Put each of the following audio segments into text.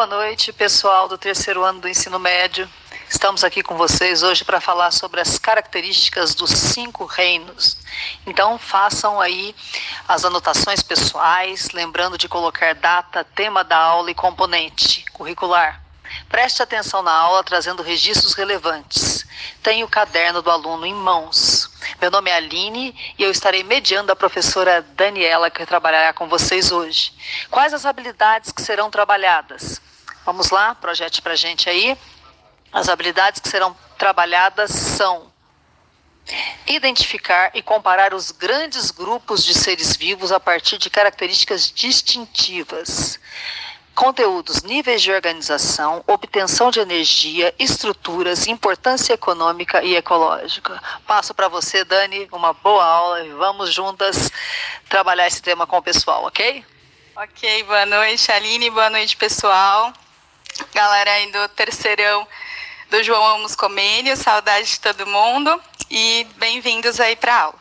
Boa noite, pessoal do terceiro ano do ensino médio. Estamos aqui com vocês hoje para falar sobre as características dos 5 reinos. Então, façam aí as anotações pessoais, lembrando de colocar data, tema da aula e componente curricular. Preste atenção na aula, trazendo registros relevantes. Tenha o caderno do aluno em mãos. Meu nome é Aline e eu estarei mediando a professora Daniela, que trabalhará com vocês hoje. Quais as habilidades que serão trabalhadas? Vamos lá, projete para a gente aí. As habilidades que serão trabalhadas são identificar e comparar os grandes grupos de seres vivos a partir de características distintivas. Conteúdos, níveis de organização, obtenção de energia, estruturas, importância econômica e ecológica. Passo para você, Dani, uma boa aula e vamos juntas trabalhar esse tema com o pessoal, ok? Ok, boa noite, Aline, boa noite, pessoal. Galera aí do terceirão do João Amos Comênio, saudade de todo mundo e bem-vindos aí para a aula.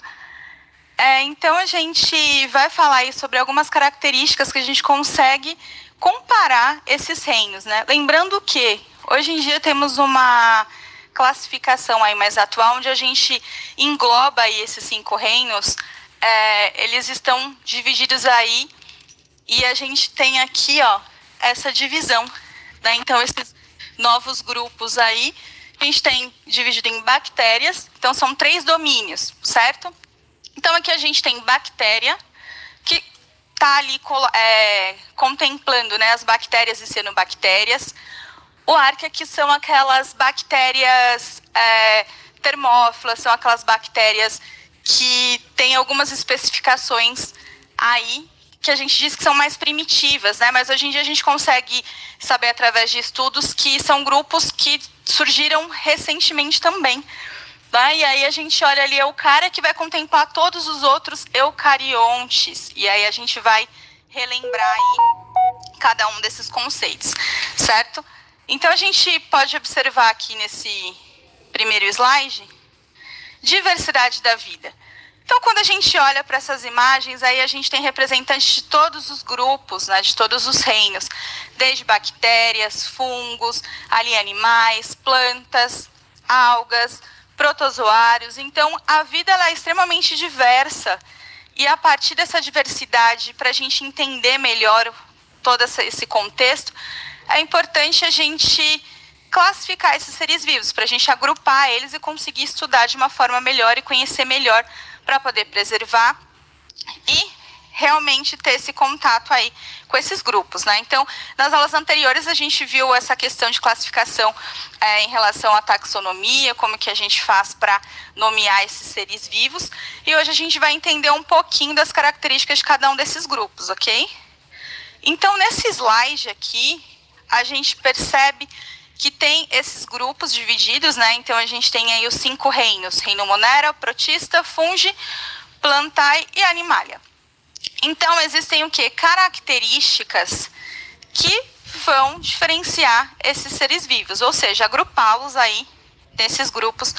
Então a gente vai falar aí sobre algumas características que a gente consegue comparar esses reinos, né? Lembrando que hoje em dia temos uma classificação aí mais atual, onde a gente engloba aí esses 5 reinos, eles estão divididos aí, e a gente tem aqui, ó, essa divisão, né? Então, esses novos grupos aí, a gente tem dividido em bactérias, então são 3 domínios, certo? Então, aqui a gente tem bactéria, que está ali contemplando, né, as bactérias e cianobactérias. O arquea, que são aquelas bactérias termófilas, são aquelas bactérias que têm algumas especificações aí, que a gente diz que são mais primitivas, né? Mas hoje em dia a gente consegue saber através de estudos que são grupos que surgiram recentemente também. Tá? E aí a gente olha ali a eucária, que vai contemplar todos os outros eucariontes. E aí a gente vai relembrar aí cada um desses conceitos, certo? Então a gente pode observar aqui nesse primeiro slide, diversidade da vida. Então, quando a gente olha para essas imagens, aí a gente tem representantes de todos os grupos, né, de todos os reinos, desde bactérias, fungos, ali animais, plantas, algas, protozoários. Então, a vida ela é extremamente diversa, e a partir dessa diversidade, para a gente entender melhor todo esse contexto, é importante a gente classificar esses seres vivos, para a gente agrupar eles e conseguir estudar de uma forma melhor e conhecer melhor, para poder preservar e realmente ter esse contato aí com esses grupos, né? Então, nas aulas anteriores a gente viu essa questão de classificação em relação à taxonomia, como que a gente faz para nomear esses seres vivos, e hoje a gente vai entender um pouquinho das características de cada um desses grupos, ok? Então, nesse slide aqui, a gente percebe que tem esses grupos divididos, né? Então, a gente tem aí os 5 reinos: reino Monera, Protista, Fungi, Plantae e Animalia. Então, existem o quê? Características que vão diferenciar esses seres vivos, ou seja, agrupá-los aí nesses grupos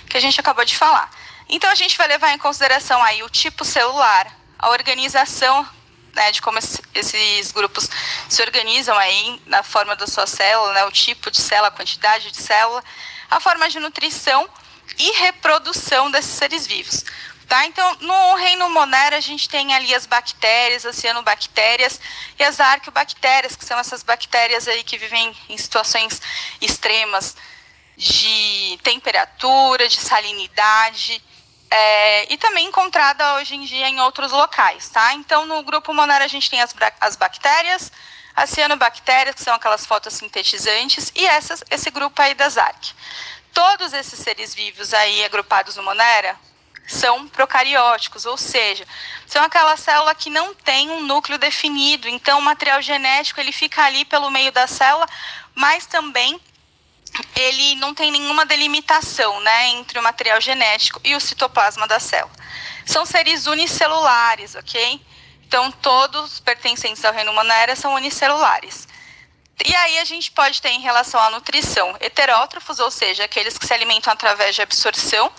que a gente acabou de falar. Então, a gente vai levar em consideração aí o tipo celular, a organização, né, de como esses grupos se organizam aí na forma da sua célula, né, o tipo de célula, a quantidade de célula, a forma de nutrição e reprodução desses seres vivos. Tá? Então, no reino Monera, a gente tem ali as bactérias, as cianobactérias e as arqueobactérias, que são essas bactérias aí que vivem em situações extremas de temperatura, de salinidade, e também encontrada hoje em dia em outros locais, tá? Então, no grupo Monera a gente tem as bactérias, as cianobactérias, que são aquelas fotossintetizantes, e esse grupo aí das arqueas. Todos esses seres vivos aí agrupados no Monera são procarióticos, ou seja, são aquela célula que não tem um núcleo definido, então o material genético ele fica ali pelo meio da célula, mas também ele não tem nenhuma delimitação, né, entre o material genético e o citoplasma da célula. São seres unicelulares, ok? Então, todos pertencentes ao reino Monera são unicelulares. E aí a gente pode ter em relação à nutrição heterótrofos, ou seja, aqueles que se alimentam através de absorção,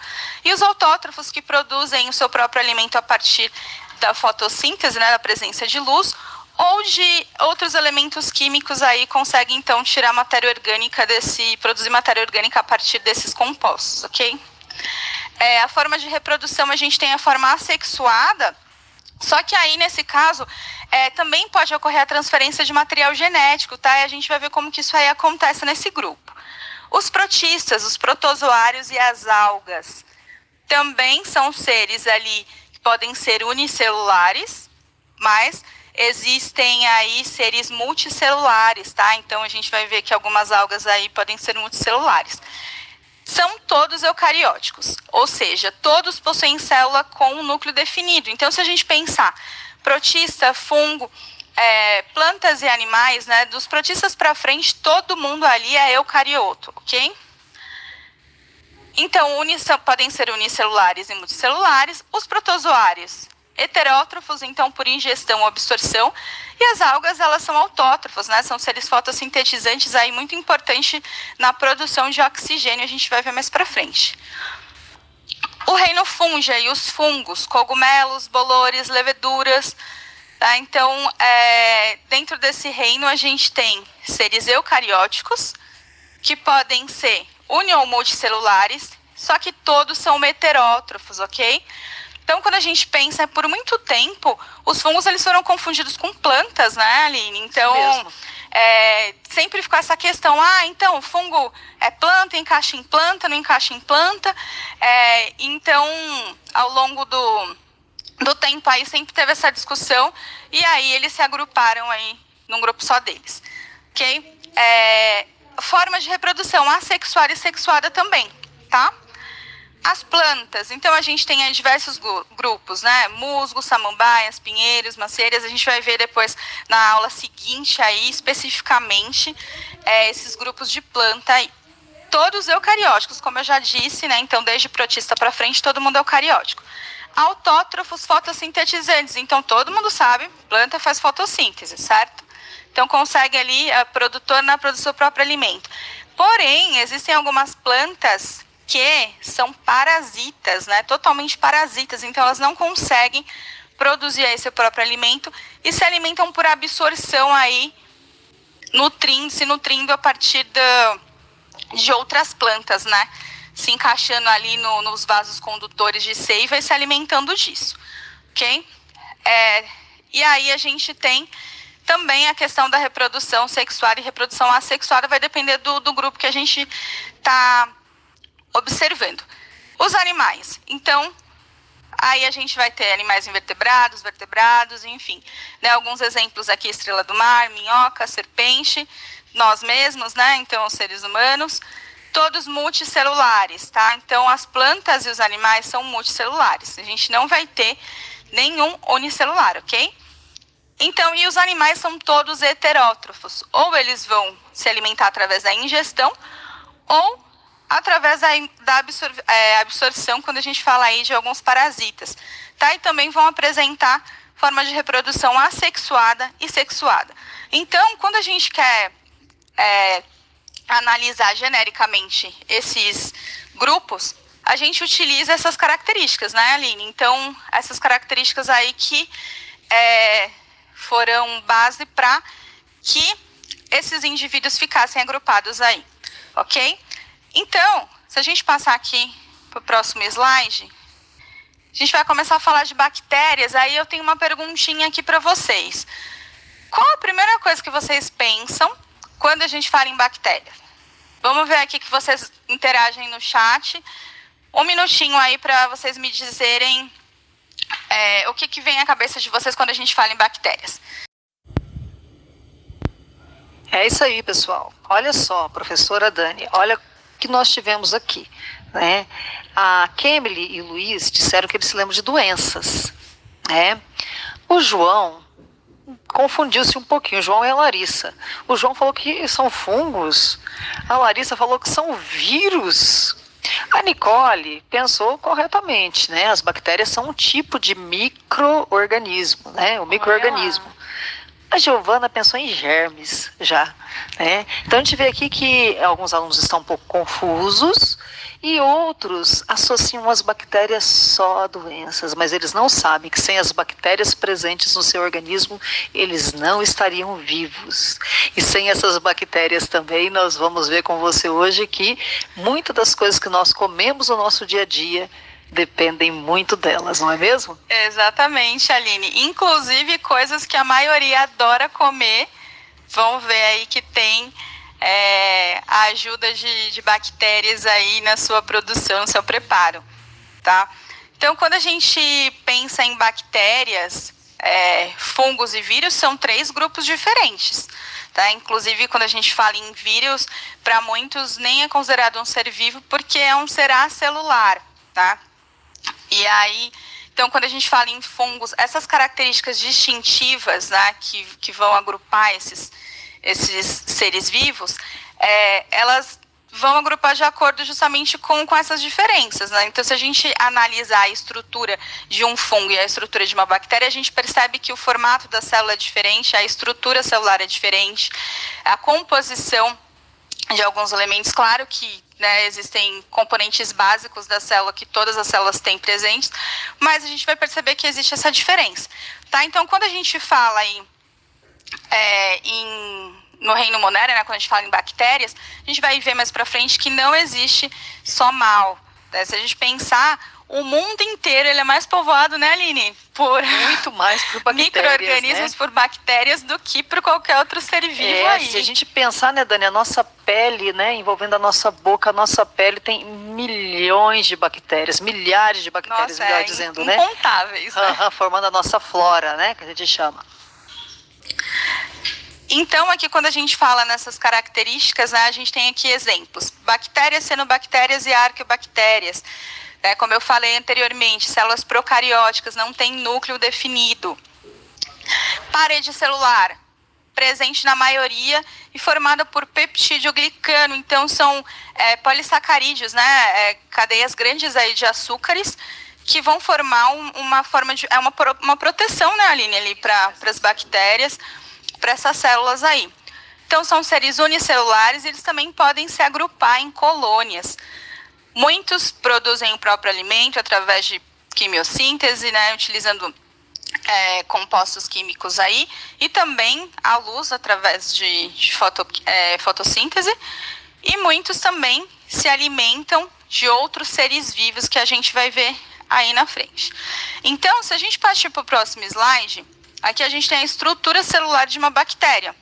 e os autótrofos que produzem o seu próprio alimento a partir da fotossíntese, né, da presença de luz, ou de outros elementos químicos aí conseguem então tirar matéria orgânica produzir matéria orgânica a partir desses compostos, ok? A forma de reprodução, a gente tem a forma assexuada, só que aí nesse caso também pode ocorrer a transferência de material genético, tá? E a gente vai ver como que isso aí acontece nesse grupo. Os protistas, os protozoários e as algas também são seres ali que podem ser unicelulares, mas existem aí seres multicelulares, tá? Então a gente vai ver que algumas algas aí podem ser multicelulares. São todos eucarióticos, ou seja, todos possuem célula com um núcleo definido. Então se a gente pensar protista, fungo, plantas e animais, né, dos protistas para frente, todo mundo ali é eucarioto, ok? Então, podem ser unicelulares e multicelulares. Os protozoários, heterótrofos, então por ingestão ou absorção, e as algas, elas são autótrofos, né? São seres fotossintetizantes aí muito importante na produção de oxigênio, a gente vai ver mais para frente. O reino fungi e os fungos, cogumelos, bolores, leveduras, tá? Então, dentro desse reino a gente tem seres eucarióticos, que podem ser uni ou multicelulares, só que todos são heterótrofos, ok? Então, quando a gente pensa, por muito tempo, os fungos eles foram confundidos com plantas, né, Aline? Então, sempre ficou essa questão, então, fungo é planta, encaixa em planta, não encaixa em planta. Então, ao longo do tempo, aí sempre teve essa discussão, e aí eles se agruparam aí num grupo só deles, ok? Formas de reprodução assexuada e sexuada também, tá? As plantas, então a gente tem aí diversos grupos, né? Musgos, samambaias, pinheiros, macieiras. A gente vai ver depois na aula seguinte aí, especificamente, esses grupos de planta aí. Todos eucarióticos, como eu já disse, né? Então, desde protista para frente, todo mundo é eucariótico. Autótrofos fotossintetizantes. Então, todo mundo sabe, planta faz fotossíntese, certo? Então, consegue ali, produtor na produção do seu próprio alimento. Porém, existem algumas plantas que são parasitas, né? Totalmente parasitas. Então, elas não conseguem produzir aí seu próprio alimento e se alimentam por absorção aí, se nutrindo a partir de outras plantas, né? Se encaixando ali nos vasos condutores de seiva e se alimentando disso, ok? E aí a gente tem também a questão da reprodução sexuada e reprodução assexuada, vai depender do grupo que a gente está observando. Os animais, então, aí a gente vai ter animais invertebrados, vertebrados, enfim, né, alguns exemplos aqui, estrela do mar, minhoca, serpente, nós mesmos, né, então os seres humanos, todos multicelulares, tá? Então as plantas e os animais são multicelulares, a gente não vai ter nenhum unicelular, ok? Então, e os animais são todos heterótrofos, ou eles vão se alimentar através da ingestão, ou através da absorção, quando a gente fala aí de alguns parasitas, tá? E também vão apresentar forma de reprodução assexuada e sexuada. Então, quando a gente quer analisar genericamente esses grupos, a gente utiliza essas características, né, Aline? Então, essas características aí que foram base para que esses indivíduos ficassem agrupados aí, ok? Então, se a gente passar aqui para o próximo slide, a gente vai começar a falar de bactérias. Aí eu tenho uma perguntinha aqui para vocês. Qual a primeira coisa que vocês pensam quando a gente fala em bactéria? Vamos ver aqui que vocês interagem no chat. Um minutinho aí para vocês me dizerem o que vem à cabeça de vocês quando a gente fala em bactérias. É isso aí, pessoal. Olha só, professora Dani, olha que nós tivemos aqui, né? A Kemily e o Luiz disseram que eles se lembram de doenças, né? O João confundiu-se um pouquinho, o João e a Larissa. O João falou que são fungos, a Larissa falou que são vírus. A Nicole pensou corretamente, né? As bactérias são um tipo de micro-organismo, né? O micro-organismo. A Giovana pensou em germes já, né? Então a gente vê aqui que alguns alunos estão um pouco confusos E outros associam as bactérias só a doenças, mas eles não sabem que sem as bactérias presentes no seu organismo, eles não estariam vivos. E sem essas bactérias também, nós vamos ver com você hoje que muitas das coisas que nós comemos no nosso dia a dia dependem muito delas, não é mesmo? Exatamente, Aline. Inclusive coisas que a maioria adora comer, vão ver aí que tem a ajuda de bactérias aí na sua produção, no seu preparo, tá? Então, quando a gente pensa em bactérias, fungos e vírus, são 3 grupos diferentes, tá? Inclusive, quando a gente fala em vírus, para muitos nem é considerado um ser vivo, porque é um ser acelular, tá? E aí, então, quando a gente fala em fungos, essas características distintivas, né, que vão agrupar esses seres vivos, elas vão agrupar de acordo justamente com essas diferenças, né? Então, se a gente analisar a estrutura de um fungo e a estrutura de uma bactéria, a gente percebe que o formato da célula é diferente, a estrutura celular é diferente, a composição de alguns elementos, claro que, né, existem componentes básicos da célula que todas as células têm presentes, mas a gente vai perceber que existe essa diferença, tá? Então, quando a gente fala no reino Monera, né, quando a gente fala em bactérias, a gente vai ver mais para frente que não existe só mal, né? Se a gente pensar, o mundo inteiro ele é mais povoado, né, Aline? Por muito mais por bactérias, micro-organismos, né? Por bactérias do que por qualquer outro ser vivo aí. Se a gente pensar, né, Dani, a nossa pele, né, envolvendo a nossa boca, a nossa pele tem milhões de bactérias, milhares de bactérias, melhor dizendo, né? Incontáveis, né? Formando a nossa flora, né, que a gente chama. Então, aqui quando a gente fala nessas características, né, a gente tem aqui exemplos. Bactérias, cianobactérias e arqueobactérias. Como eu falei anteriormente, células procarióticas, não tem núcleo definido. Parede celular, presente na maioria e formada por peptídeo glicano. Então, são polissacarídeos, né, cadeias grandes aí de açúcares, que vão formar uma forma de... uma proteção, né, Aline, ali para as bactérias, para essas células aí. Então, são seres unicelulares e eles também podem se agrupar em colônias. Muitos produzem o próprio alimento através de quimiossíntese, né, utilizando compostos químicos aí, e também a luz através de fotossíntese. E muitos também se alimentam de outros seres vivos que a gente vai ver aí na frente. Então, se a gente partir para o próximo slide, aqui a gente tem a estrutura celular de uma bactéria,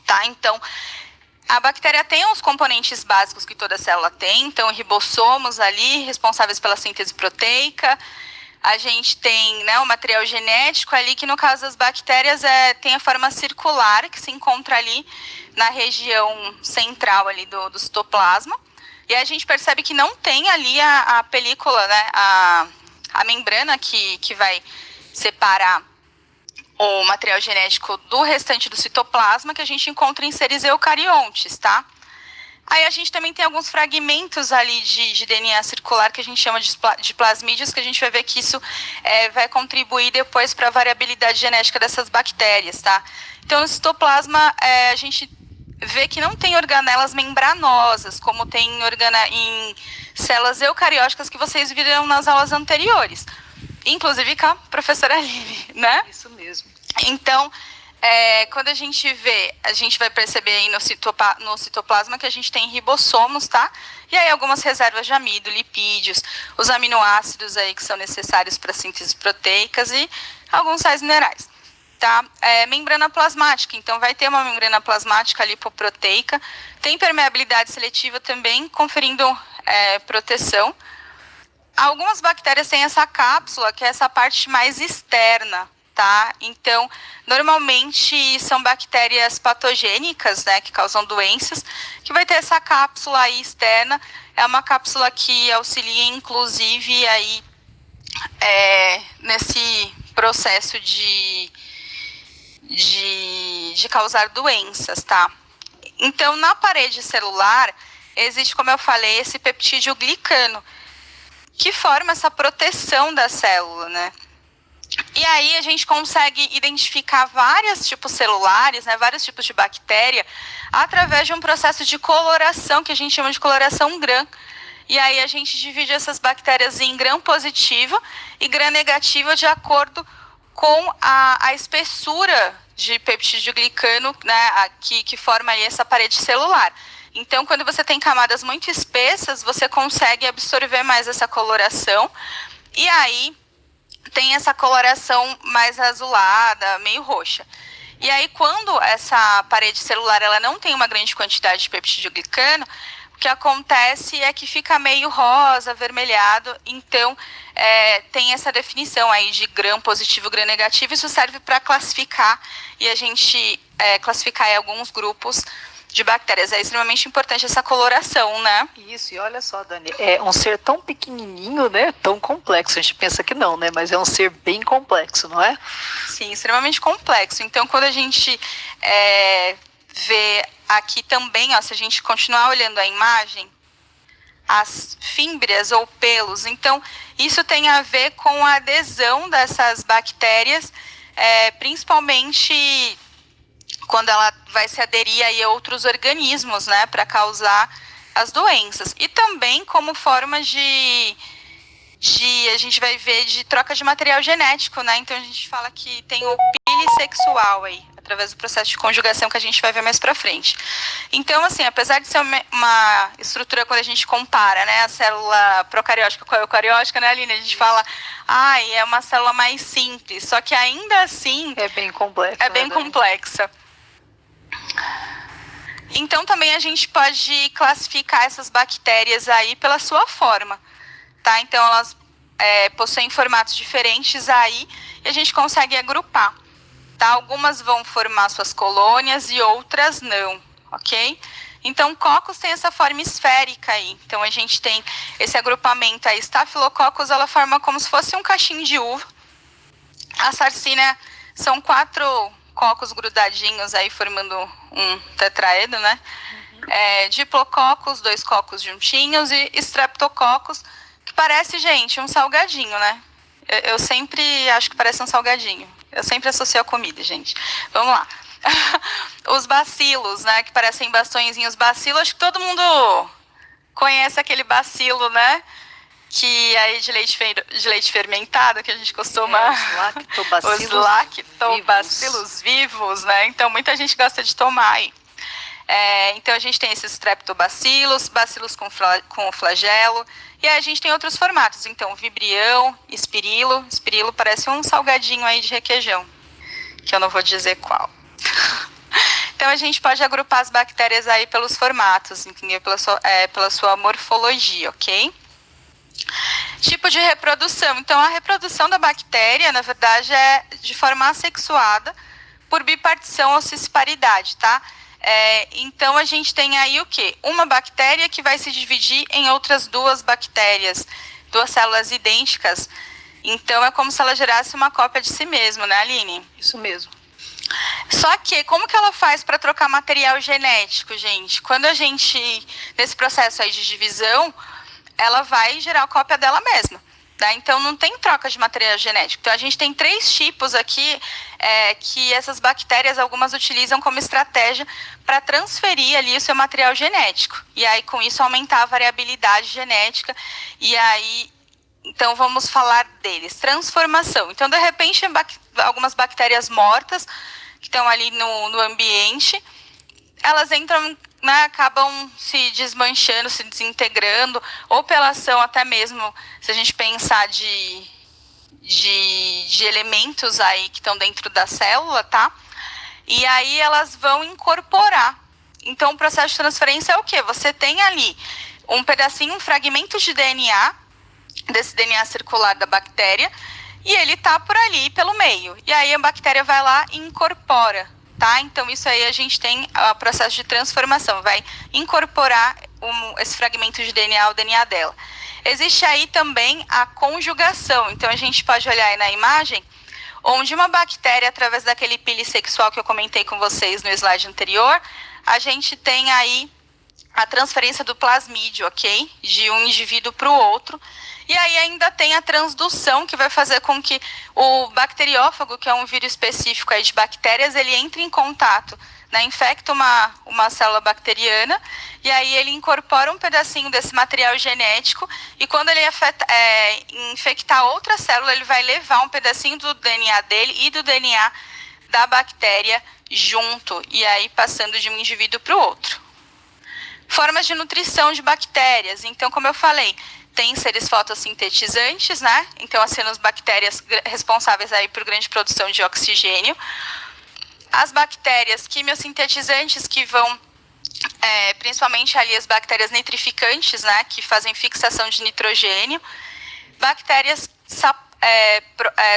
tá? Então, a bactéria tem os componentes básicos que toda célula tem, então ribossomos ali, responsáveis pela síntese proteica. A gente tem, né, o material genético ali, que no caso das bactérias tem a forma circular, que se encontra ali na região central ali do citoplasma. E a gente percebe que não tem ali a película, né, a membrana que vai separar o material genético do restante do citoplasma, que a gente encontra em seres eucariontes, tá? Aí a gente também tem alguns fragmentos ali de DNA circular que a gente chama de plasmídeos, que a gente vai ver que isso vai contribuir depois para a variabilidade genética dessas bactérias, tá? Então, no citoplasma, a gente vê que não tem organelas membranosas, como tem em células eucarióticas que vocês viram nas aulas anteriores. Inclusive com a professora Aline, né? Isso mesmo. Então, quando a gente vê, a gente vai perceber aí no citoplasma que a gente tem ribossomos, tá? E aí algumas reservas de amido, lipídios, os aminoácidos aí que são necessários para síntese proteicas e alguns sais minerais, tá? Membrana plasmática, então vai ter uma membrana plasmática lipoproteica, tem permeabilidade seletiva também, conferindo proteção. Algumas bactérias têm essa cápsula, que é essa parte mais externa, tá? Então, normalmente são bactérias patogênicas, né, que causam doenças, que vai ter essa cápsula aí externa. É uma cápsula que auxilia, inclusive, aí, nesse processo de causar doenças, tá? Então, na parede celular, existe, como eu falei, esse peptídeo glicano, que forma essa proteção da célula, né? E aí a gente consegue identificar vários tipos celulares, né, vários tipos de bactéria, através de um processo de coloração, que a gente chama de coloração Gram. E aí a gente divide essas bactérias em gram positivo e gram negativo de acordo com a espessura de peptidoglicano, né, que forma aí essa parede celular. Então, quando você tem camadas muito espessas, você consegue absorver mais essa coloração. E aí, tem essa coloração mais azulada, meio roxa. E aí, quando essa parede celular ela não tem uma grande quantidade de peptidoglicano, o que acontece é que fica meio rosa, avermelhado. Então, tem essa definição aí de gram positivo, gram negativo. Isso serve para classificar e a gente classificar em alguns grupos de bactérias. É extremamente importante essa coloração, né? Isso, e olha só, Dani, é um ser tão pequenininho, né, tão complexo. A gente pensa que não, né, mas é um ser bem complexo, não é? Sim, extremamente complexo. Então, quando a gente vê aqui também, ó, se a gente continuar olhando a imagem, as fímbrias ou pelos, então isso tem a ver com a adesão dessas bactérias, principalmente quando ela vai se aderir aí a outros organismos, né, para causar as doenças. E também como forma a gente vai ver de troca de material genético, né? Então a gente fala que tem o pilissexual aí, através do processo de conjugação que a gente vai ver mais para frente. Então, assim, apesar de ser uma estrutura, quando a gente compara, né, a célula procariótica com a eucariótica, né, Aline? A gente fala, é uma célula mais simples, só que ainda assim é bem complexa. É bem complexa. Então, também a gente pode classificar essas bactérias aí pela sua forma, tá? Então, elas possuem formatos diferentes aí e a gente consegue agrupar, tá? Algumas vão formar suas colônias e outras não, ok? Então, cocos tem essa forma esférica aí. Então, a gente tem esse agrupamento aí. Staphylococcus, ela forma como se fosse um cachinho de uva. A Sarcina são 4 cocos grudadinhos aí formando um tetraedro, né? Diplococcus, 2 cocos juntinhos, e Streptococcus, que parece, gente, um salgadinho, né? Eu sempre acho que parece um salgadinho. Eu sempre associo a comida, gente. Vamos lá. Os bacilos, né? Que parecem bastõezinhos. Bacilo, acho que todo mundo conhece aquele bacilo, né? Que aí de leite fermentado, que a gente costuma... Os lactobacilos vivos, né? Então, muita gente gosta de tomar aí. Então, a gente tem esses streptobacilos, bacilos com flagelo, e aí a gente tem outros formatos. Então, vibrião, espirilo. Espirilo parece um salgadinho aí de requeijão, que eu não vou dizer qual. Então, a gente pode agrupar as bactérias aí pelos formatos, entendeu? Pela sua morfologia, ok? Tipo de reprodução. Então, a reprodução da bactéria, na verdade, é de forma assexuada por bipartição ou cisparidade, tá? Então, a gente tem aí o quê? Uma bactéria que vai se dividir em outras 2 bactérias, 2 células idênticas. Então, é como se ela gerasse uma cópia de si mesma, né, Aline? Isso mesmo. Só que, como que ela faz para trocar material genético, gente? Quando a gente, nesse processo aí de divisão, ela vai gerar a cópia dela mesma. Tá? Então, não tem troca de material genético. Então, a gente tem 3 tipos aqui que essas bactérias, algumas utilizam como estratégia para transferir ali o seu material genético. E aí, com isso, aumentar a variabilidade genética. E aí, então, vamos falar deles. Transformação. Então, de repente, algumas bactérias mortas que estão ali no ambiente, elas entram, né, acabam se desmanchando, se desintegrando, ou pela ação até mesmo, se a gente pensar de elementos aí que estão dentro da célula, tá? E aí elas vão incorporar. Então, o processo de transferência é o quê? Você tem ali um pedacinho, um fragmento de DNA, desse DNA circular da bactéria, e ele tá por ali, pelo meio. E aí a bactéria vai lá e incorpora, tá? Então, isso aí a gente tem o processo de transformação, vai incorporar esse fragmento de DNA, o DNA dela. Existe aí também a conjugação. Então, a gente pode olhar aí na imagem, onde uma bactéria, através daquele pilissexual que eu comentei com vocês no slide anterior, a gente tem aí a transferência do plasmídio, ok? De um indivíduo para o outro. E aí ainda tem a transdução, que vai fazer com que o bacteriófago, que é um vírus específico aí de bactérias, ele entre em contato né, infecta uma célula bacteriana, e aí ele incorpora um pedacinho desse material genético, e quando ele infectar outra célula, ele vai levar um pedacinho do DNA dele e do DNA da bactéria junto, e aí passando de um indivíduo para o outro. Formas de nutrição de bactérias. Então, como eu falei, tem seres fotossintetizantes, né? Então, as cianobactérias responsáveis aí por grande produção de oxigênio. As bactérias quimiosintetizantes, que vão, principalmente ali as bactérias nitrificantes, né? Que fazem fixação de nitrogênio. Bactérias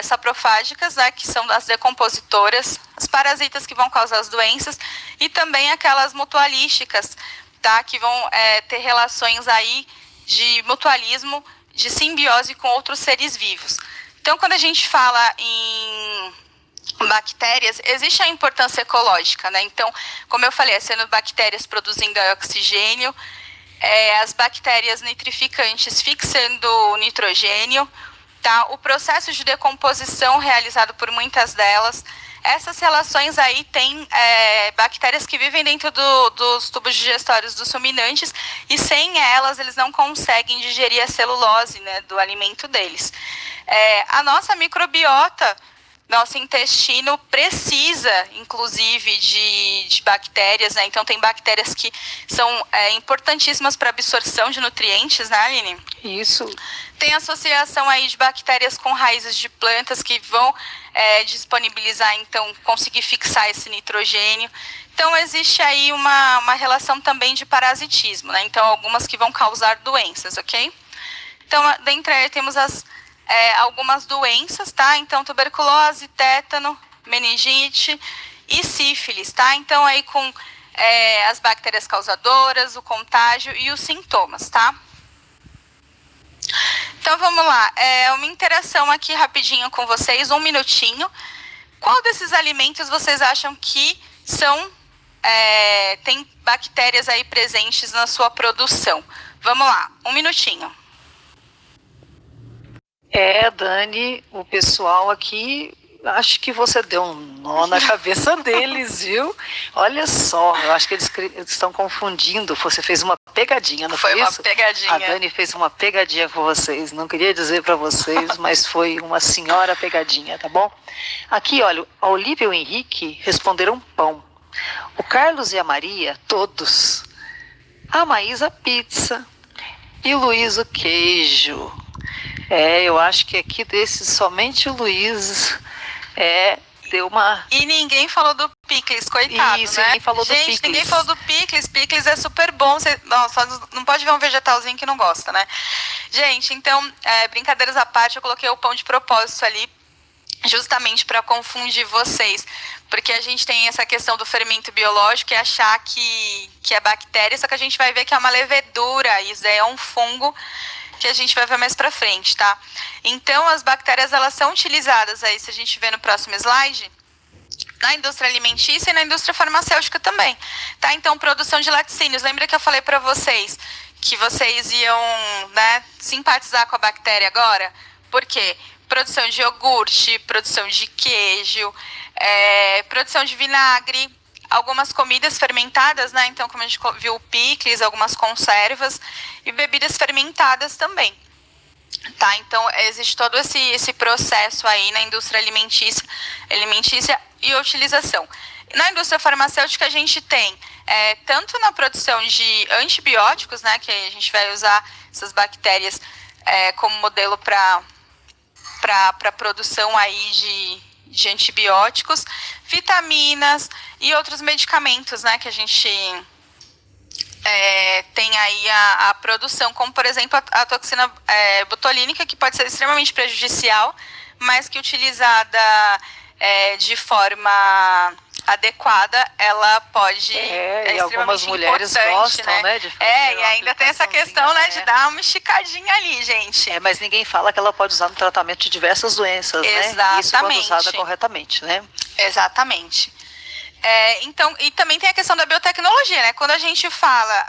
saprofágicas, né, que são as decompositoras, as parasitas que vão causar as doenças, e também aquelas mutualísticas, tá, que vão ter relações aí de mutualismo, de simbiose com outros seres vivos. Então, quando a gente fala em bactérias, existe a importância ecológica, né? Então, como eu falei, as cianobactérias produzindo oxigênio, as bactérias nitrificantes fixando o nitrogênio, tá? O processo de decomposição realizado por muitas delas. Essas relações aí tem bactérias que vivem dentro dos tubos digestórios dos ruminantes, e sem elas eles não conseguem digerir a celulose, né, do alimento deles. A nossa microbiota, nosso intestino precisa, inclusive, de bactérias, né? Então, tem bactérias que são importantíssimas para a absorção de nutrientes, né, Aline? Isso. Tem associação aí de bactérias com raízes de plantas que vão disponibilizar, então, conseguir fixar esse nitrogênio. Então, existe aí uma relação também de parasitismo, né? Então, algumas que vão causar doenças, ok? Então, dentre aí temos algumas doenças, tá? Então, tuberculose, tétano, meningite e sífilis, tá? Então, aí com as bactérias causadoras, o contágio e os sintomas, tá? Então, vamos lá. Uma interação aqui rapidinho com vocês, 1 minutinho. Qual desses alimentos vocês acham que tem bactérias aí presentes na sua produção? Vamos lá, 1 minutinho. Dani, o pessoal aqui, acho que você deu um nó na cabeça deles, viu? Olha só, eu acho que eles estão confundindo. Você fez uma pegadinha, não foi isso? Foi uma pegadinha. A Dani fez uma pegadinha com vocês. Não queria dizer para vocês, mas foi uma senhora pegadinha, tá bom? Aqui, olha, a Olivia e o Henrique responderam pão. O Carlos e a Maria, todos. A Maísa, pizza. E o Luiz, o queijo. Eu acho que aqui desses, somente o Luiz deu uma... E ninguém falou do picles, coitado, Isso, né? ninguém falou do Gente, picles. ninguém falou do picles. Picles é super bom. Nossa, não pode ver um vegetalzinho que não gosta, né? Gente, então, brincadeiras à parte, eu coloquei o pão de propósito ali, justamente para confundir vocês. Porque a gente tem essa questão do fermento biológico e achar que é bactéria, só que a gente vai ver que é uma levedura, isso é um fungo, que a gente vai ver mais pra frente, tá? Então, as bactérias, elas são utilizadas aí, se a gente ver no próximo slide, na indústria alimentícia e na indústria farmacêutica também, tá? Então, produção de laticínios. Lembra que eu falei pra vocês que vocês iam, né, simpatizar com a bactéria agora? Por quê? Produção de iogurte, produção de queijo, produção de vinagre, algumas comidas fermentadas, né? Então, como a gente viu, o picles, algumas conservas e bebidas fermentadas também, tá? Então, existe todo esse processo aí na indústria alimentícia e utilização. Na indústria farmacêutica, a gente tem tanto na produção de antibióticos, né? Que a gente vai usar essas bactérias como modelo para produção aí de antibióticos, vitaminas e outros medicamentos, né, que a gente tem aí a produção, como por exemplo a toxina botulínica, que pode ser extremamente prejudicial, mas que utilizada de forma adequada, ela pode e algumas mulheres gostam, né, de fazer e ainda tem essa questão, né, de dar uma esticadinha ali, gente. Mas ninguém fala que ela pode usar no tratamento de diversas doenças, exatamente, né? Isso quando usada corretamente, né? Exatamente. Então, e também tem a questão da biotecnologia, né? Quando a gente fala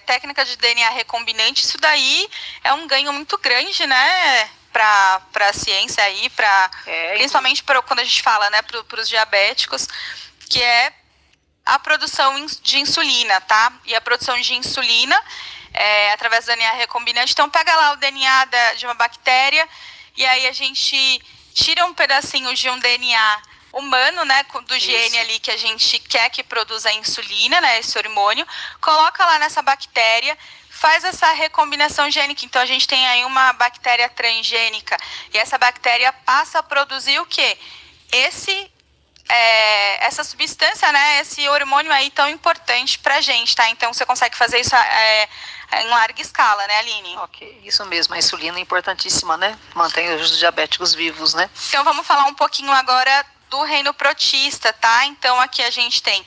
técnica de DNA recombinante, isso daí é um ganho muito grande, né? Para a ciência aí, principalmente quando a gente fala, né, para os diabéticos, que é a produção de insulina, tá? E a produção de insulina através do DNA recombinante. Então, pega lá o DNA de uma bactéria e aí a gente tira um pedacinho de um DNA humano, né, do gene ali que a gente quer que produza a insulina, né, esse hormônio, coloca lá nessa bactéria, faz essa recombinação gênica. Então, a gente tem aí uma bactéria transgênica e essa bactéria passa a produzir o quê? Essa substância, né, esse hormônio aí tão importante pra gente, tá? Então, você consegue fazer isso em larga escala, né, Aline? Ok, isso mesmo, a insulina é importantíssima, né? Mantém os diabéticos vivos, né? Então, vamos falar um pouquinho agora do reino protista, tá? Então, aqui a gente tem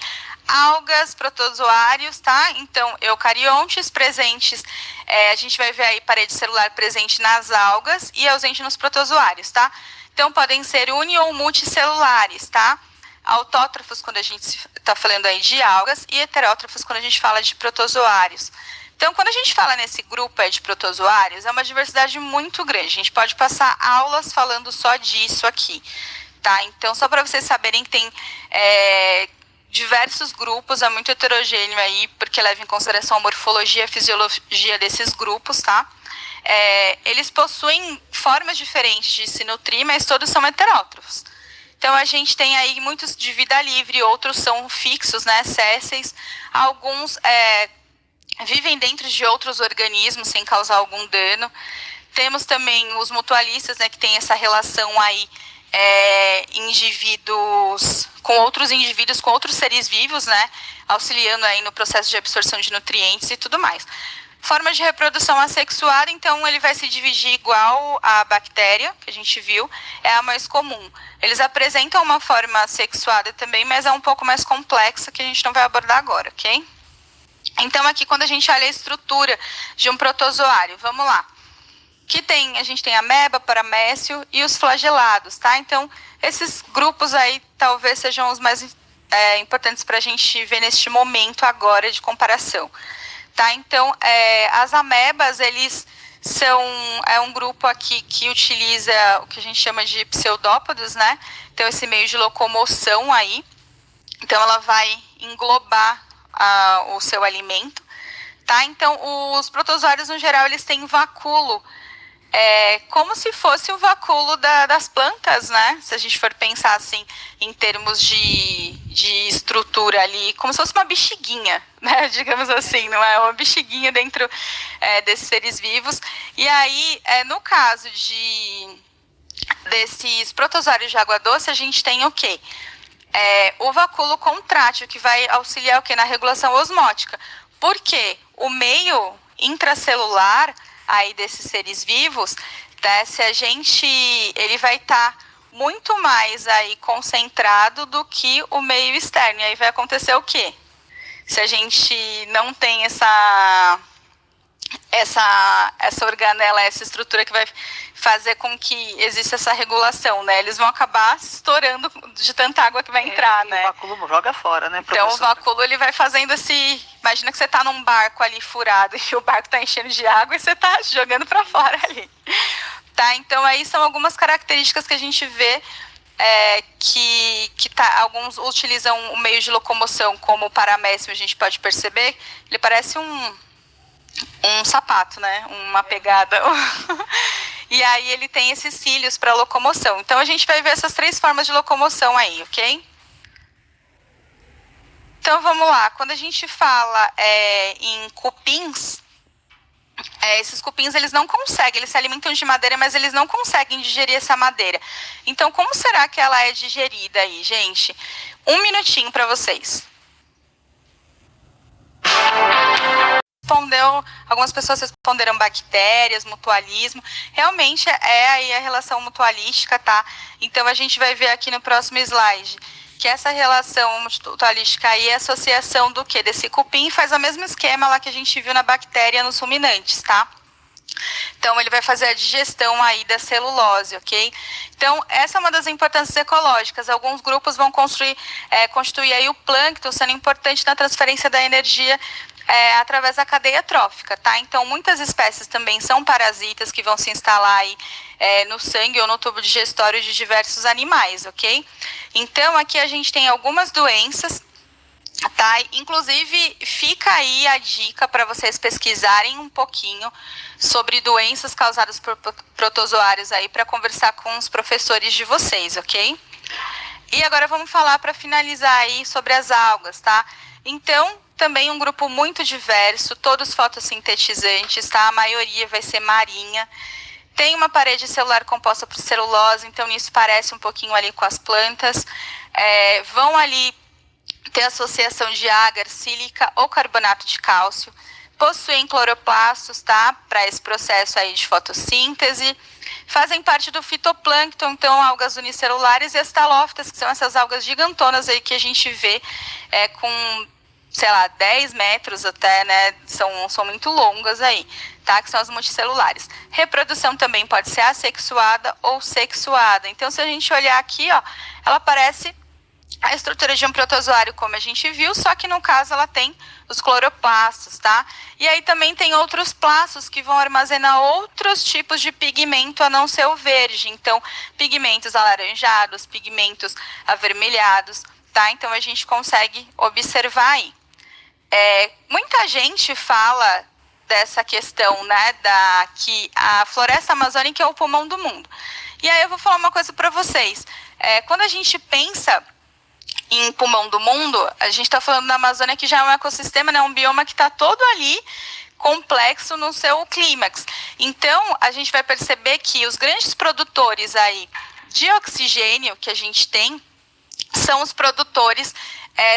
algas, protozoários, tá? Então, eucariontes presentes, a gente vai ver aí parede celular presente nas algas e ausente nos protozoários, tá? Então, podem ser uni- ou multicelulares, tá? Autótrofos, quando a gente está falando aí de algas, e heterótrofos, quando a gente fala de protozoários. Então, quando a gente fala nesse grupo de protozoários, é uma diversidade muito grande. A gente pode passar aulas falando só disso aqui, tá? Então, só para vocês saberem que tem diversos grupos, é muito heterogêneo aí, porque leva em consideração a morfologia e a fisiologia desses grupos, tá? Eles possuem formas diferentes de se nutrir, mas todos são heterótrofos. Então, a gente tem aí muitos de vida livre, outros são fixos, né, sésseis. Alguns vivem dentro de outros organismos sem causar algum dano. Temos também os mutualistas, né, que tem essa relação aí, indivíduos com outros indivíduos, com outros seres vivos, né, auxiliando aí no processo de absorção de nutrientes e tudo mais. Forma de reprodução assexuada, então ele vai se dividir igual a bactéria, que a gente viu, é a mais comum. Eles apresentam uma forma sexuada também, mas é um pouco mais complexa, que a gente não vai abordar agora, ok? Então, aqui, quando a gente olha a estrutura de um protozoário, vamos lá. A gente tem ameba, paramécio e os flagelados, tá? Então, esses grupos aí talvez sejam os mais importantes para a gente ver neste momento agora de comparação. Tá? Então, as amebas, eles são um grupo aqui que utiliza o que a gente chama de pseudópodos, né? Então, esse meio de locomoção aí. Então, ela vai englobar o seu alimento. Tá? Então, os protozoários, no geral, eles têm vacúolo, como se fosse o vacúolo das plantas, né? Se a gente for pensar assim, em termos de estrutura ali, como se fosse uma bexiguinha, né? Digamos assim, não é uma bexiguinha dentro desses seres vivos. E aí, no caso desses protozoários de água doce, a gente tem o quê? O vacúolo contrátil, que vai auxiliar o quê? Na regulação osmótica. Porque o meio intracelular aí desses seres vivos, né, ele vai estar muito mais aí concentrado do que o meio externo. E aí vai acontecer o quê? Se a gente não tem essa organela, essa estrutura que vai fazer com que exista essa regulação, né? Eles vão acabar se estourando de tanta água que vai entrar, né? O vacúolo joga fora, né, professor? Então, o vacúolo, ele vai fazendo Imagina que você está num barco ali furado e o barco está enchendo de água e você está jogando para fora ali. Tá? Então, aí são algumas características que a gente vê alguns utilizam o meio de locomoção, como o paramécio, a gente pode perceber, ele parece um sapato, né? Uma pegada. E aí ele tem esses cílios para locomoção. Então, a gente vai ver essas 3 formas de locomoção aí, ok? Então, vamos lá. Quando a gente fala em cupins, esses cupins, eles não conseguem, eles se alimentam de madeira, mas eles não conseguem digerir essa madeira. Então, como será que ela é digerida aí, gente? 1 minutinho para vocês. Algumas pessoas responderam bactérias, mutualismo. Realmente aí a relação mutualística, tá? Então, a gente vai ver aqui no próximo slide que essa relação mutualística aí é a associação do quê? Desse cupim, faz o mesmo esquema lá que a gente viu na bactéria nos ruminantes, tá? Então, ele vai fazer a digestão aí da celulose, ok? Então, essa é uma das importâncias ecológicas. Alguns grupos vão constituir aí o plâncton, sendo importante na transferência da energia através da cadeia trófica, tá? Então, muitas espécies também são parasitas que vão se instalar aí no sangue ou no tubo digestório de diversos animais, ok? Então, aqui a gente tem algumas doenças Tá? Inclusive, fica aí a dica para vocês pesquisarem um pouquinho sobre doenças causadas por protozoários aí para conversar com os professores de vocês, ok? E agora vamos falar para finalizar aí sobre as algas, tá? Então, também um grupo muito diverso, todos fotossintetizantes, tá? A maioria vai ser marinha. Tem uma parede celular composta por celulose, então isso parece um pouquinho ali com as plantas. Vão ali ter associação de agar, sílica ou carbonato de cálcio. Possuem cloroplastos, tá? Para esse processo aí de fotossíntese. Fazem parte do fitoplâncton, então algas unicelulares e estalófitas, que são essas algas gigantonas aí que a gente vê com, sei lá, 10 metros até, né? São muito longas aí, tá? Que são as multicelulares. Reprodução também pode ser assexuada ou sexuada. Então, se a gente olhar aqui, ó, ela parece a estrutura de um protozoário, como a gente viu, só que no caso ela tem os cloroplastos, tá? E aí também tem outros plastos que vão armazenar outros tipos de pigmento a não ser o verde. Então, pigmentos alaranjados, pigmentos avermelhados, tá? Então, a gente consegue observar aí. Muita gente fala dessa questão, né, que a floresta amazônica é o pulmão do mundo. E aí eu vou falar uma coisa para vocês. Quando a gente pensa em pulmão do mundo, a gente está falando da Amazônia, que já é um ecossistema, né, um bioma que está todo ali complexo no seu clímax. Então, a gente vai perceber que os grandes produtores aí de oxigênio que a gente tem são os produtores,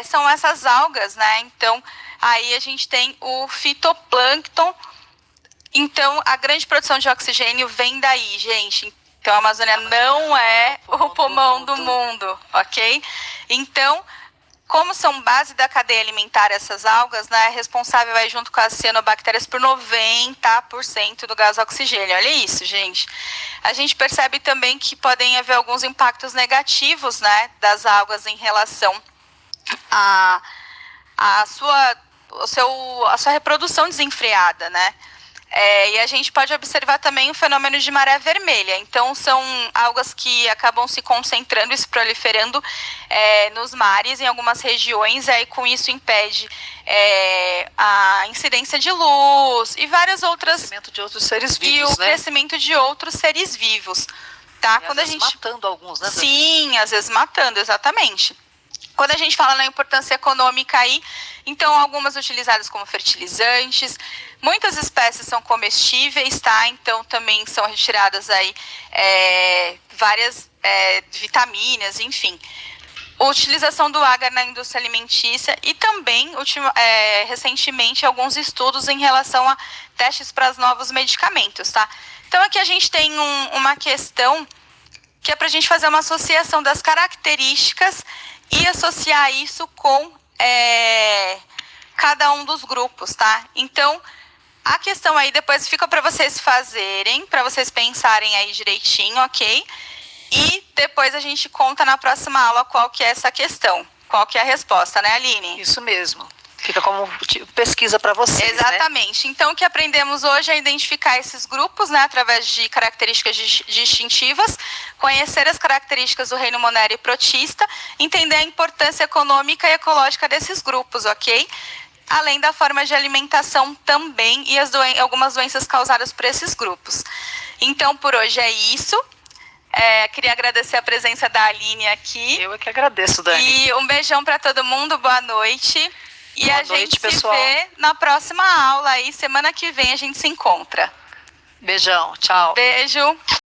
são essas algas, né? Então, aí a gente tem o fitoplâncton. Então, a grande produção de oxigênio vem daí, gente. Então, a Amazônia não é o pulmão do mundo, ok? Então, como são base da cadeia alimentar essas algas, né, responsável aí junto com as cianobactérias por 90% do gás oxigênio. Olha isso, gente. A gente percebe também que podem haver alguns impactos negativos, né, das algas em relação à sua reprodução desenfreada, né? E a gente pode observar também o fenômeno de maré vermelha. Então, são algas que acabam se concentrando e se proliferando nos mares, em algumas regiões, e aí com isso impede a incidência de luz e várias outras... O crescimento de outros seres vivos, e o crescimento de outros seres vivos. Tá? Quando às vezes matando alguns, né? Sim, às vezes matando, exatamente. Quando a gente fala na importância econômica aí, então algumas utilizadas como fertilizantes, muitas espécies são comestíveis, tá? Então também são retiradas aí várias vitaminas, enfim. A utilização do agar na indústria alimentícia e também, recentemente, alguns estudos em relação a testes para os novos medicamentos, tá? Então aqui a gente tem uma questão que é para a gente fazer uma associação das características e associar isso com cada um dos grupos, tá? Então, a questão aí depois fica para vocês fazerem, para vocês pensarem aí direitinho, ok? E depois a gente conta na próxima aula qual que é essa questão, qual que é a resposta, né, Aline? Isso mesmo. Fica como pesquisa para vocês, exatamente. Né? Então, o que aprendemos hoje é identificar esses grupos, né, através de características distintivas, conhecer as características do reino Monera e protista, entender a importância econômica e ecológica desses grupos, ok? Além da forma de alimentação também e algumas doenças causadas por esses grupos. Então, por hoje é isso. Queria agradecer a presença da Aline aqui. Eu é que agradeço, Dani. E um beijão para todo mundo, boa noite. E boa a noite, gente pessoal. se vê na próxima aula aí, semana que vem a gente se encontra. Beijão, tchau. Beijo.